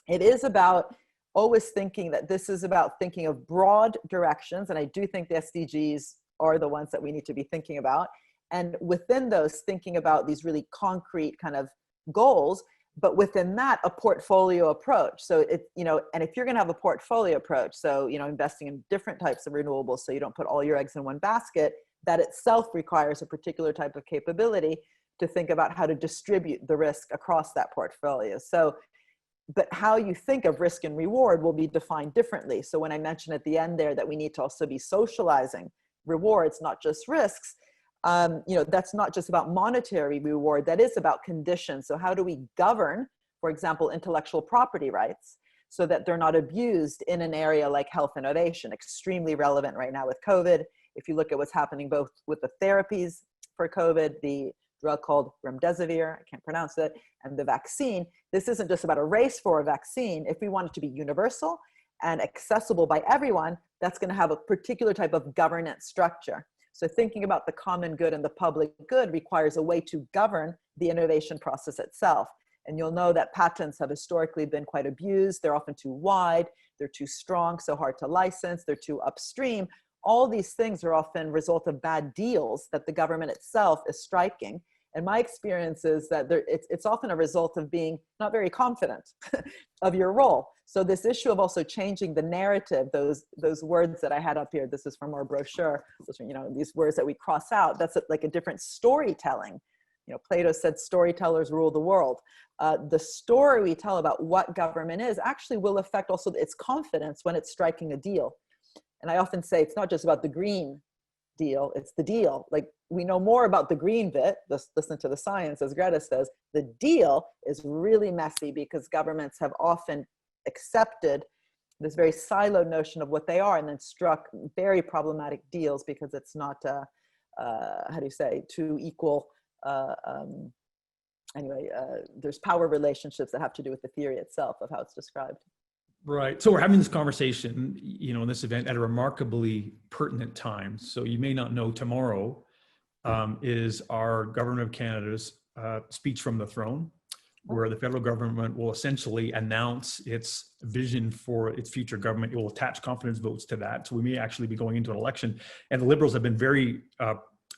It is about always thinking that this is about thinking of broad directions. And I do think the SDGs are the ones that we need to be thinking about. And within those, thinking about these really concrete kind of goals, but within that, a portfolio approach. So and if you're going to have a portfolio approach, so, investing in different types of renewables, so you don't put all your eggs in one basket, that itself requires a particular type of capability to think about how to distribute the risk across that portfolio. So, but how you think of risk and reward will be defined differently. So when I mentioned at the end there that we need to also be socializing rewards, not just risks, that's not just about monetary reward, that is about conditions. So how do we govern, for example, intellectual property rights so that they're not abused in an area like health innovation, extremely relevant right now with COVID. If you look at what's happening both with the therapies for COVID, the drug called remdesivir, I can't pronounce it, and the vaccine, this isn't just about a race for a vaccine. If we want it to be universal and accessible by everyone, that's going to have a particular type of governance structure. So thinking about the common good and the public good requires a way to govern the innovation process itself. And you'll know that patents have historically been quite abused. They're often too wide, they're too strong, so hard to license, they're too upstream. All these things are often result of bad deals that the government itself is striking. And my experience is that it's often a result of being not very confident of your role. So this issue of also changing the narrative, those words that I had up here, this is from our brochure, those are, these words that we cross out, that's like a different storytelling. Plato said storytellers rule the world. The story we tell about what government is actually will affect also its confidence when it's striking a deal. And I often say it's not just about the green deal, it's the deal. Like, we know more about the green bit, just listen to the science, as Greta says. The deal is really messy because governments have often accepted this very siloed notion of what they are and then struck very problematic deals because it's not, two equal, there's power relationships that have to do with the theory itself of how it's described. Right. So we're having this conversation, in this event at a remarkably pertinent time. So you may not know, tomorrow is our Government of Canada's speech from the throne, where the federal government will essentially announce its vision for its future government. It will attach confidence votes to that. So we may actually be going into an election. And the Liberals have been very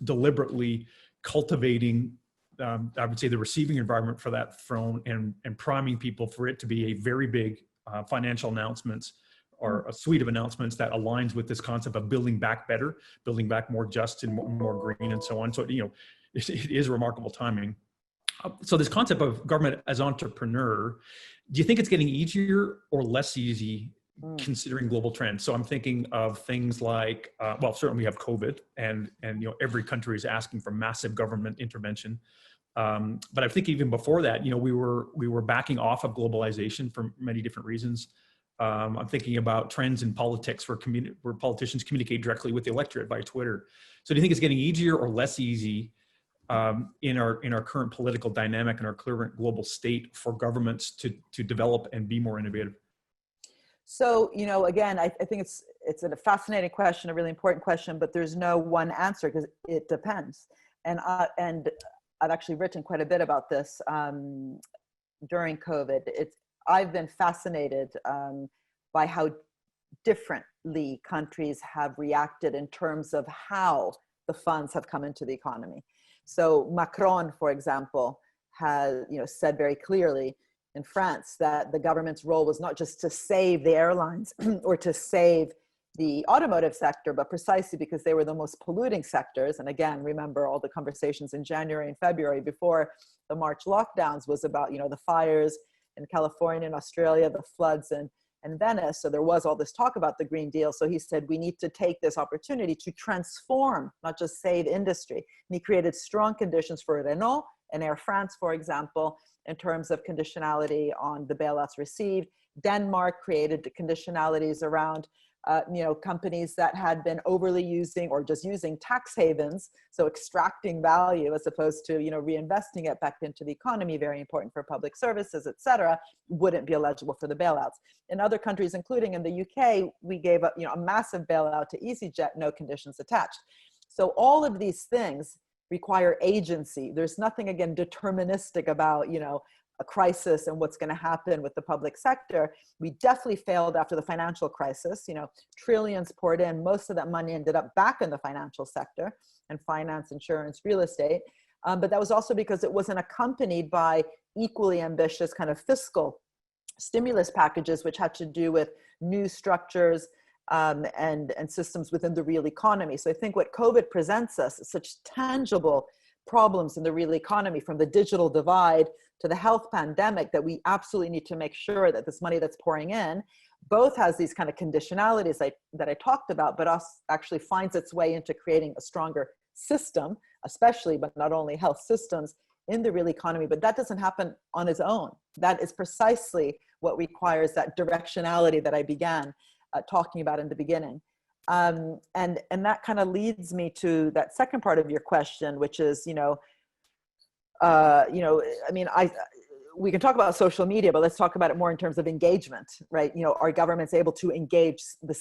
deliberately cultivating, I would say, the receiving environment for that throne and priming people for it to be a very big financial announcements or a suite of announcements that aligns with this concept of building back better, building back more just and more green and so on. So, it is remarkable timing. So this concept of government as entrepreneur, Do you think it's getting easier or less easy Mm. considering global trends? So I'm thinking of things like, well, certainly we have COVID, and every country is asking for massive government intervention. But I think even before that, we were backing off of globalization for many different reasons. I'm thinking about trends in politics where politicians communicate directly with the electorate by Twitter. So do you think it's getting easier or less easy in our current political dynamic and our current global state for governments to develop and be more innovative? So, again, I think it's a fascinating question, a really important question, but there's no one answer because it depends. And I've actually written quite a bit about this during COVID. I've been fascinated by how differently countries have reacted in terms of how the funds have come into the economy. So Macron, for example, has said very clearly in France that the government's role was not just to save the airlines or to save the automotive sector, but precisely because they were the most polluting sectors. And again, remember all the conversations in January and February before the March lockdowns was about, the fires in California and Australia, the floods in Venice. So there was all this talk about the Green Deal. So he said, we need to take this opportunity to transform, not just save industry. And he created strong conditions for Renault and Air France, for example, in terms of conditionality on the bailouts received. Denmark created conditionalities around companies that had been overly using or just using tax havens, so extracting value as opposed to reinvesting it back into the economy, very important for public services, et cetera, wouldn't be eligible for the bailouts. In other countries, including in the UK, we gave a massive bailout to EasyJet, no conditions attached. So all of these things require agency. There's nothing, again, deterministic about a crisis and what's going to happen with the public sector. We definitely failed after the financial crisis. Trillions poured in. Most of that money ended up back in the financial sector and finance, insurance, real estate. But that was also because it wasn't accompanied by equally ambitious kind of fiscal stimulus packages, which had to do with new structures and systems within the real economy. So I think what COVID presents us is such tangible problems in the real economy, from the digital divide to the health pandemic, that we absolutely need to make sure that this money that's pouring in both has these kind of conditionalities that I talked about, but also actually finds its way into creating a stronger system, especially, but not only health systems in the real economy. But that doesn't happen on its own. That is precisely what requires that directionality that I began talking about in the beginning. And that kind of leads me to that second part of your question, which is, we can talk about social media, but let's talk about it more in terms of engagement, right? Are governments able to engage the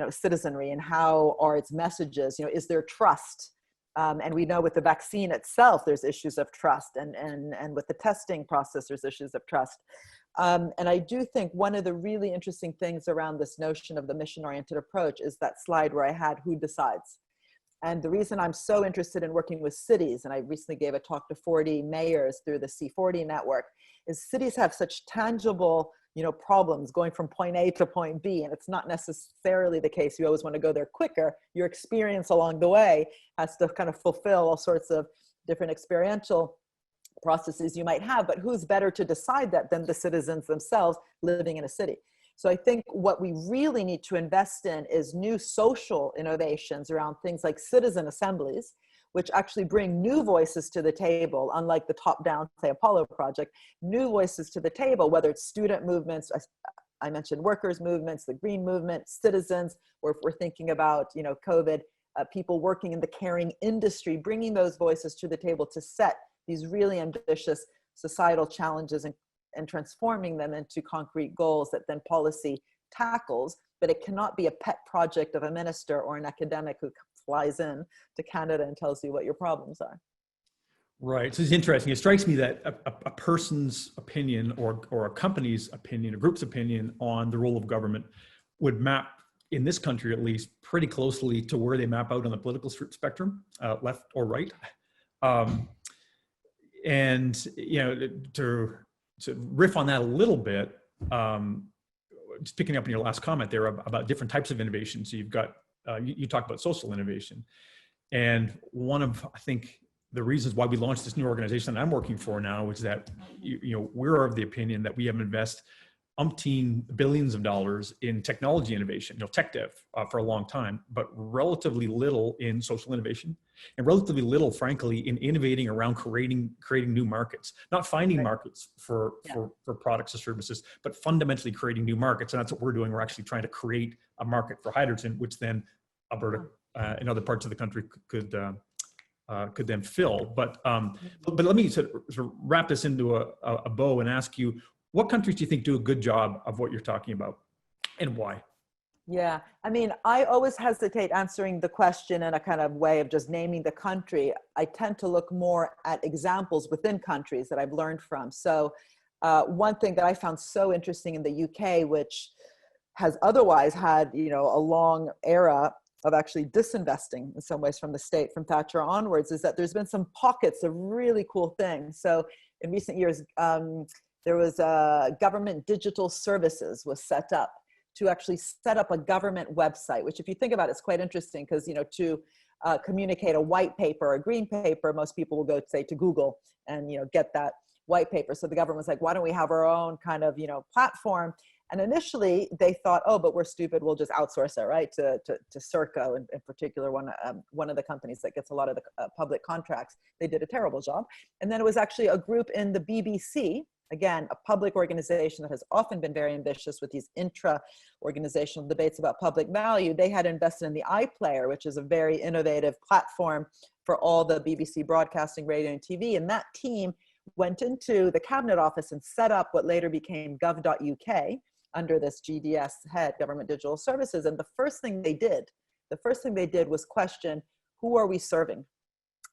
citizenry, and how are its messages? Is there trust? And we know with the vaccine itself, there's issues of trust, and with the testing process, there's issues of trust. And I do think one of the really interesting things around this notion of the mission-oriented approach is that slide where I had who decides. And the reason I'm so interested in working with cities, and I recently gave a talk to 40 mayors through the C40 network, is cities have such tangible problems going from point A to point B. And it's not necessarily the case you always want to go there quicker. Your experience along the way has to kind of fulfill all sorts of different experiential processes you might have, but who's better to decide that than the citizens themselves living in a city? So I think what we really need to invest in is new social innovations around things like citizen assemblies, which actually bring new voices to the table, unlike the top-down, say, Apollo project, new voices to the table, whether it's student movements, I mentioned workers' movements, the green movement, citizens, or if we're thinking about, COVID, people working in the caring industry, bringing those voices to the table to set these really ambitious societal challenges and transforming them into concrete goals that then policy tackles. But it cannot be a pet project of a minister or an academic who flies in to Canada and tells you what your problems are. Right. So it's interesting. It strikes me that a person's opinion or a company's opinion, a group's opinion on the role of government would map, in this country at least, pretty closely to where they map out on the political spectrum, left or right. And, to riff on that a little bit, just picking up on your last comment there about different types of innovation. So you've got, you talked about social innovation. And one of, I think, the reasons why we launched this new organization that I'm working for now is that, we're of the opinion that we have invested umpteen billions of dollars in technology innovation, tech dev for a long time, but relatively little in social innovation and relatively little, frankly, in innovating around creating new markets, not finding markets for products or services, but fundamentally creating new markets. And that's what we're doing. We're actually trying to create a market for hydrogen, which then Alberta and other parts of the country could then fill. But let me sort of wrap this into a bow and ask you, what countries do you think do a good job of what you're talking about, and why? Yeah, I mean, I always hesitate answering the question in a kind of way of just naming the country. I tend to look more at examples within countries that I've learned from. So one thing that I found so interesting in the UK, which has otherwise had, a long era of actually disinvesting in some ways from the state, from Thatcher onwards, is that there's been some pockets of really cool things. So in recent years, there was government digital services was set up to actually set up a government website, which if you think about it, it's quite interesting because, to communicate a white paper or a green paper, most people will go, say, to Google and, get that white paper. So the government was like, why don't we have our own kind of, platform? And initially they thought, oh, but we're stupid, we'll just outsource it, right? To Serco, in particular, one of the companies that gets a lot of the public contracts. They did a terrible job. And then it was actually a group in the BBC, again, a public organization that has often been very ambitious with these intra-organizational debates about public value. They had invested in the iPlayer, which is a very innovative platform for all the BBC broadcasting, radio, and TV. And that team went into the Cabinet Office and set up what later became gov.uk under this GDS head, Government Digital Services. And the first thing they did was question, who are we serving?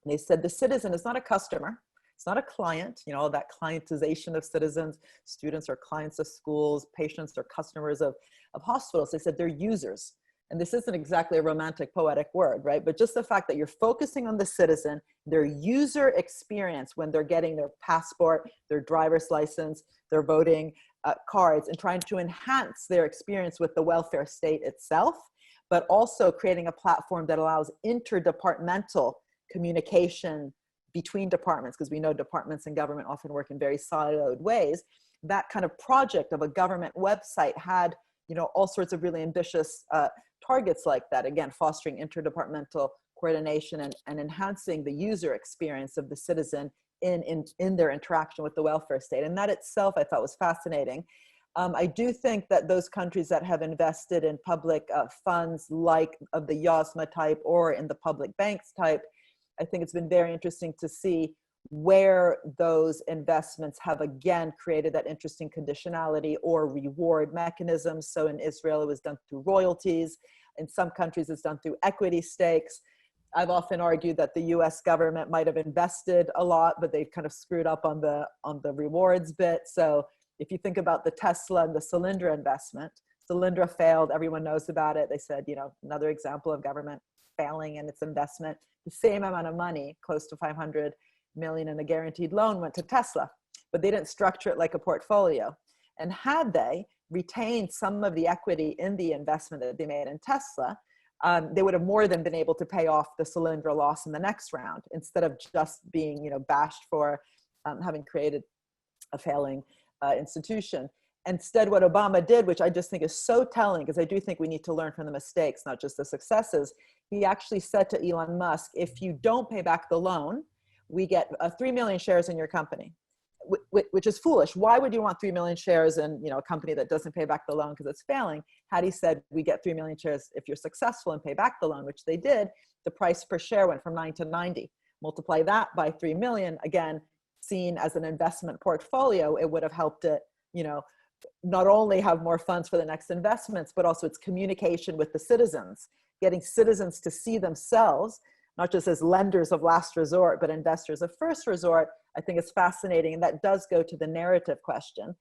And they said, the citizen is not a customer. It's not a client, that clientization of citizens. Students are clients of schools, patients are customers of hospitals. They said they're users. And this isn't exactly a romantic, poetic word, right? But just the fact that you're focusing on the citizen, their user experience when they're getting their passport, their driver's license, their voting cards, and trying to enhance their experience with the welfare state itself, but also creating a platform that allows interdepartmental communication between departments, because we know departments in government often work in very siloed ways. That kind of project of a government website had, all sorts of really ambitious targets like that. Again, fostering interdepartmental coordination and enhancing the user experience of the citizen in their interaction with the welfare state. And that itself, I thought, was fascinating. I do think that those countries that have invested in public funds like of the YOSMA type or in the public banks type, I think it's been very interesting to see where those investments have again created that interesting conditionality or reward mechanisms. So in Israel, it was done through royalties. In some countries, it's done through equity stakes. I've often argued that the US government might have invested a lot, but they've kind of screwed up on the rewards bit. So if you think about the Tesla and the Solyndra investment, Solyndra failed, everyone knows about it. They said, another example of government failing in its investment. The same amount of money, close to 500 million in a guaranteed loan, went to Tesla, but they didn't structure it like a portfolio. And had they retained some of the equity in the investment that they made in Tesla, they would have more than been able to pay off the Solyndra loss in the next round, instead of just being, bashed for having created a failing institution. Instead, what Obama did, which I just think is so telling, because I do think we need to learn from the mistakes, not just the successes, he actually said to Elon Musk, if you don't pay back the loan, we get 3 million shares in your company, which is foolish. Why would you want 3 million shares in a company that doesn't pay back the loan because it's failing? Had he said, we get 3 million shares if you're successful and pay back the loan, which they did, the price per share went from 9 to 90. Multiply that by 3 million, again, seen as an investment portfolio, it would have helped it, not only have more funds for the next investments, but also its communication with the citizens, getting citizens to see themselves, not just as lenders of last resort, but investors of first resort. I think it's fascinating. And that does go to the narrative question.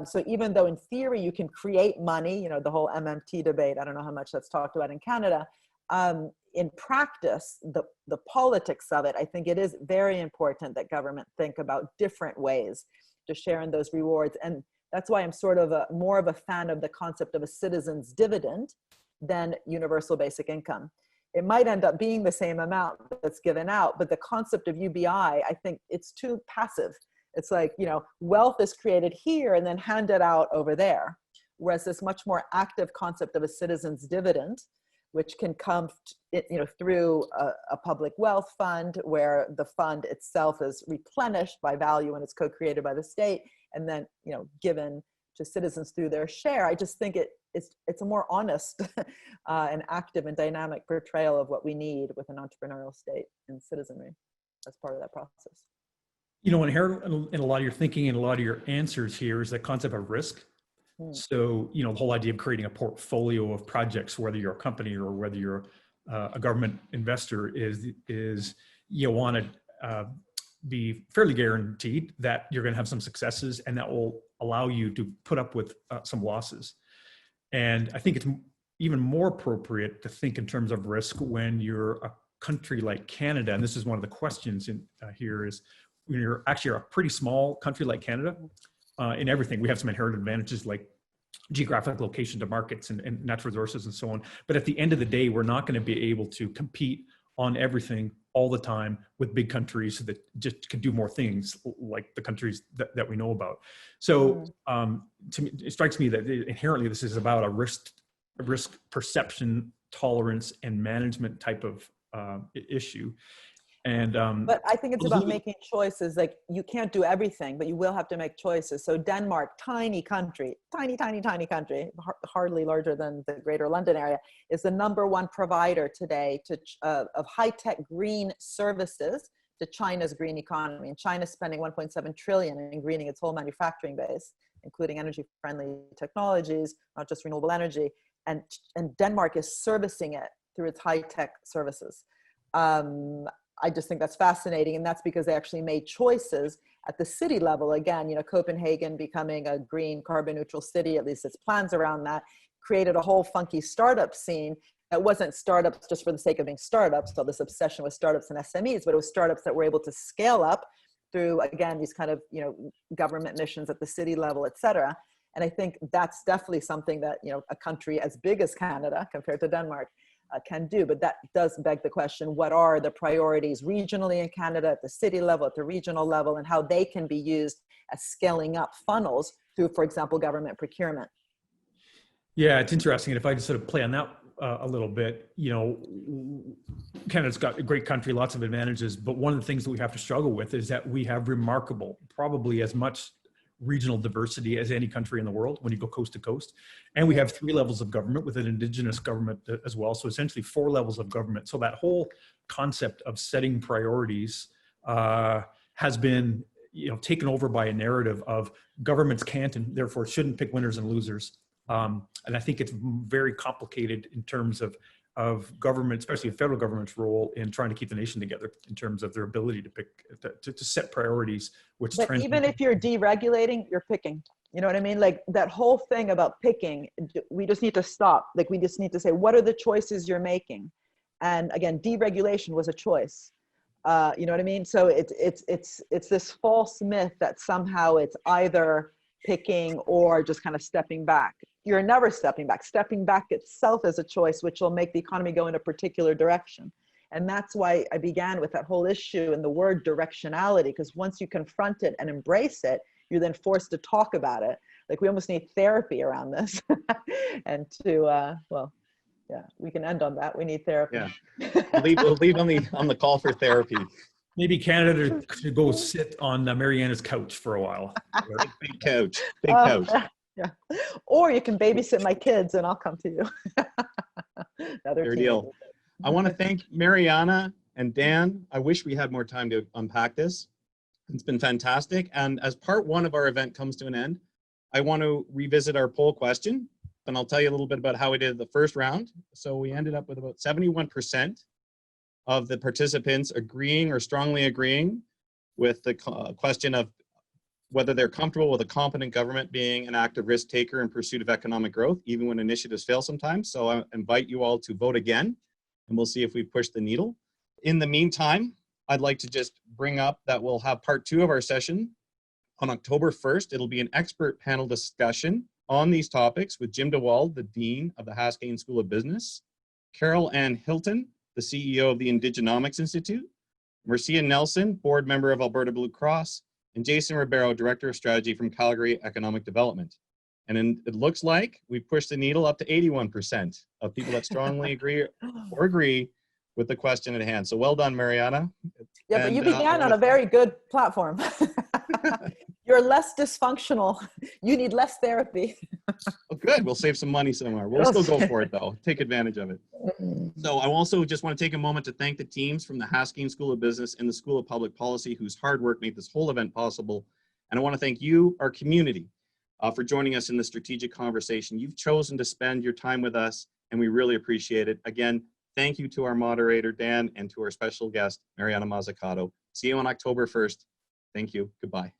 So even though in theory you can create money, the whole MMT debate, I don't know how much that's talked about in Canada, in practice, the politics of it, I think it is very important that government think about different ways to share in those rewards. And that's why I'm sort of more of a fan of the concept of a citizen's dividend than universal basic income. it might end up being the same amount that's given out, but the concept of UBI, I think it's too passive. It's like, you know, wealth is created here and then handed out over there. Whereas this much more active concept of a citizen's dividend, which can come, you know, through a public wealth fund where the fund itself is replenished by value and it's co-created by the state and then, you know, given to citizens through their share. I just think it's a more honest and active and dynamic portrayal of what we need with an entrepreneurial state and citizenry as part of that process. You know, inherent in a lot of your thinking and a lot of your answers here is that concept of risk. So, you know, the whole idea of creating a portfolio of projects, whether you're a company or whether you're a government investor, is you want to be fairly guaranteed that you're going to have some successes and that will allow you to put up with some losses. And I think it's even more appropriate to think in terms of risk when you're a country like Canada. And this is one of the questions here is, when you're actually a pretty small country like Canada, in everything, we have some inherent advantages like geographic location to markets and natural resources and so on. But at the end of the day, we're not going to be able to compete on everything all the time with big countries that just can do more things like the countries that we know about. So to me, it strikes me that inherently this is about a risk perception, tolerance, and management type of issue. And but I think it's about making choices. Like, you can't do everything, but you will have to make choices. So Denmark, tiny country, tiny country, hardly larger than the greater London area, is the #1 provider today of high-tech green services to China's green economy. And China's spending 1.7 trillion in greening its whole manufacturing base, including energy-friendly technologies, not just renewable energy. And Denmark is servicing it through its high-tech services. I just think that's fascinating. And that's because they actually made choices at the city level. Again, you know, Copenhagen becoming a green carbon neutral city, at least its plans around that, created a whole funky startup scene that wasn't startups just for the sake of being startups, so this obsession with startups and SMEs, but it was startups that were able to scale up through, again, these kind of, you know, government missions at the city level, et cetera. And I think that's definitely something that, you know, a country as big as Canada compared to Denmark can do. But that does beg the question, what are the priorities regionally in Canada, at the city level, at the regional level, and how they can be used as scaling up funnels through, for example, government procurement? Yeah, it's interesting. And if I just sort of play on that a little bit, you know, Canada's got a great country, lots of advantages, but one of the things that we have to struggle with is that we have remarkable, probably as much regional diversity as any country in the world when you go coast to coast. And we have 3 levels of government with an indigenous government as well. So essentially 4 levels of government. So that whole concept of setting priorities has been, you know, taken over by a narrative of governments can't and therefore shouldn't pick winners and losers. And I think it's very complicated in terms of government, especially the federal government's role in trying to keep the nation together in terms of their ability to pick, to set priorities. Which but even if you're deregulating, you're picking. You know what I mean? Like, that whole thing about picking, we just need to stop. Like, we just need to say, what are the choices you're making? And again, deregulation was a choice. You know what I mean? So it's this false myth that somehow it's either picking or just kind of stepping back. You're never stepping back. Stepping back itself is a choice, which will make the economy go in a particular direction. And that's why I began with that whole issue and the word directionality, because once you confront it and embrace it, you're then forced to talk about it. Like, we almost need therapy around this. And to, well, yeah, we can end on that. We need therapy. Yeah, we'll leave on the call for therapy. Maybe Canada should go sit on Mariana's couch for a while. Big couch, big couch. Yeah. Or you can babysit my kids and I'll come to you. Fair deal. I want to thank Mariana and Dan. I wish we had more time to unpack this. It's been fantastic. And as part 1 of our event comes to an end, I want to revisit our poll question. And I'll tell you a little bit about how we did the first round. So we ended up with about 71% of the participants agreeing or strongly agreeing with the question of whether they're comfortable with a competent government being an active risk taker in pursuit of economic growth, even when initiatives fail sometimes. So I invite you all to vote again, and we'll see if we push the needle. In the meantime, I'd like to just bring up that we'll have part 2 of our session on October 1st. It'll be an expert panel discussion on these topics with Jim DeWald, the Dean of the Haskayne School of Business, Carol Ann Hilton, the CEO of the Indigenomics Institute, Marcia Nelson, board member of Alberta Blue Cross, and Jason Ribeiro, Director of Strategy from Calgary Economic Development. And it looks like we've pushed the needle up to 81% of people that strongly agree with the question at hand. So well done, Mariana. Yeah, but you began on a very good platform. You're less dysfunctional. You need less therapy. Oh, good. We'll save some money somewhere. We'll still go for it, though. Take advantage of it. So I also just want to take a moment to thank the teams from the Haskeen School of Business and the School of Public Policy whose hard work made this whole event possible. And I want to thank you, our community, for joining us in this strategic conversation. You've chosen to spend your time with us, and we really appreciate it. Again, thank you to our moderator, Dan, and to our special guest, Mariana Mazzucato. See you on October 1st. Thank you. Goodbye.